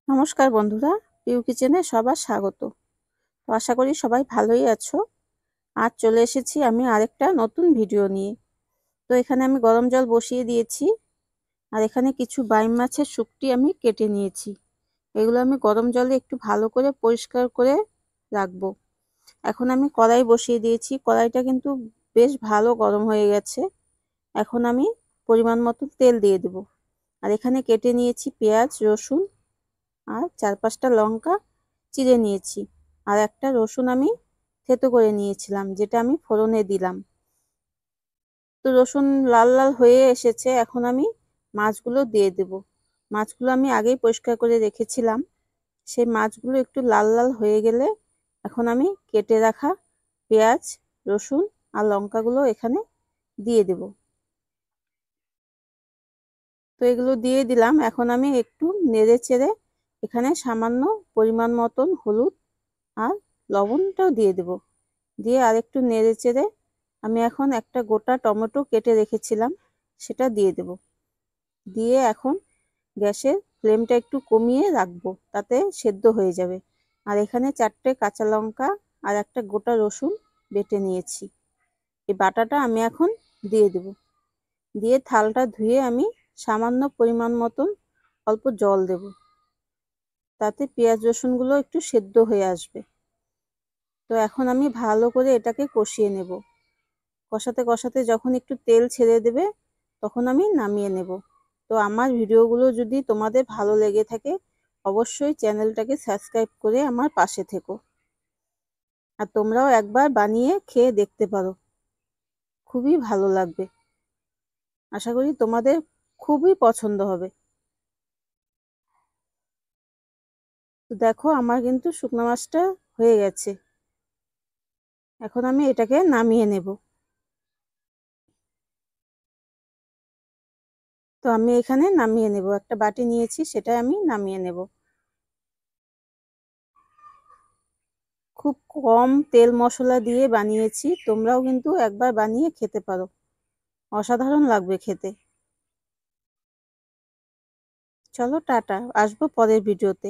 নমস্কার বন্ধুরা, পিউ কিচেনে সবার স্বাগত। তো আশা করি সবাই ভালোই আছো। আজ চলে এসেছি আমি আরেকটা নতুন ভিডিও নিয়ে। তো এখানে আমি গরম জল বসিয়ে দিয়েছি, আর এখানে কিছু বাইম মাছের শুকটি আমি কেটে নিয়েছি। এগুলো আমি গরম জলে একটু ভালো করে পরিষ্কার করে রাখবো। এখন আমি কড়াই বসিয়ে দিয়েছি, কড়াইটা কিন্তু বেশ ভালো গরম হয়ে গেছে। এখন আমি পরিমাণ মতো তেল দিয়ে দেব। আর এখানে কেটে নিয়েছি পেঁয়াজ, রসুন আর 4-5টা লঙ্কা চিড়ে নিয়েছি, আর একটা রসুন আমি থেতো করে নিয়েছিলাম, যেটা আমি ফোড়নে দিলাম। তো রসুন লাল লাল হয়ে এসেছে, এখন আমি মাছগুলো দিয়ে দেব। মাছগুলো আমি আগেই পরিষ্কার করে রেখেছিলাম। সেই মাছগুলো একটু লাল লাল হয়ে গেলে এখন আমি কেটে রাখা পেঁয়াজ, রসুন আর লঙ্কাগুলো এখানে দিয়ে দেব। তো এগুলো দিয়ে দিলাম। এখন আমি একটু নেড়ে চেড়ে এখানে সামান্য পরিমাণ মতন হলুদ আর লবণটাও দিয়ে দেব। দিয়ে আরেকটু নেড়ে চেড়ে আমি এখন একটা গোটা টমেটো কেটে রেখেছিলাম, সেটা দিয়ে দেব। দিয়ে এখন গ্যাসের ফ্লেমটা একটু কমিয়ে রাখবো, তাতে সেদ্ধ হয়ে যাবে। আর এখানে 4টে কাঁচা লঙ্কা আর একটা গোটা রসুন বেটে নিয়েছি। এই বাটাটা আমি এখন দিয়ে দেব। দিয়ে থালটা ধুয়ে আমি সামান্য পরিমাণ মতন অল্প জল দেব, তাতে পেঁয়াজ রসুনগুলো একটু সেদ্ধ হয়ে আসবে। তো এখন আমি ভালো করে এটাকে কষিয়ে নেব। কষাতে কষাতে যখন একটু তেল ছেড়ে দেবে তখন আমি নামিয়ে নেব। তো আমার ভিডিওগুলো যদি তোমাদের ভালো লেগে থাকে, অবশ্যই চ্যানেলটাকে সাবস্ক্রাইব করে আমার পাশে থেকো। আর তোমরাও একবার বানিয়ে খেয়ে দেখতে পারো, খুবই ভালো লাগবে। আশা করি তোমাদের খুবই পছন্দ হবে। তো দেখো, আমার কিন্তু শুকনো মাছটা হয়ে গেছে। এখন আমি এটাকে নামিয়ে নেব। তো আমি এখানে নামিয়ে নেব, একটা বাটি নিয়েছি, সেটা আমি নামিয়ে নেব। খুব কম তেল মশলা দিয়ে বানিয়েছি, তোমরাও কিন্তু একবার বানিয়ে খেতে পারো, অসাধারণ লাগবে খেতে। চলো টাটা, আসবো পরের ভিডিওতে।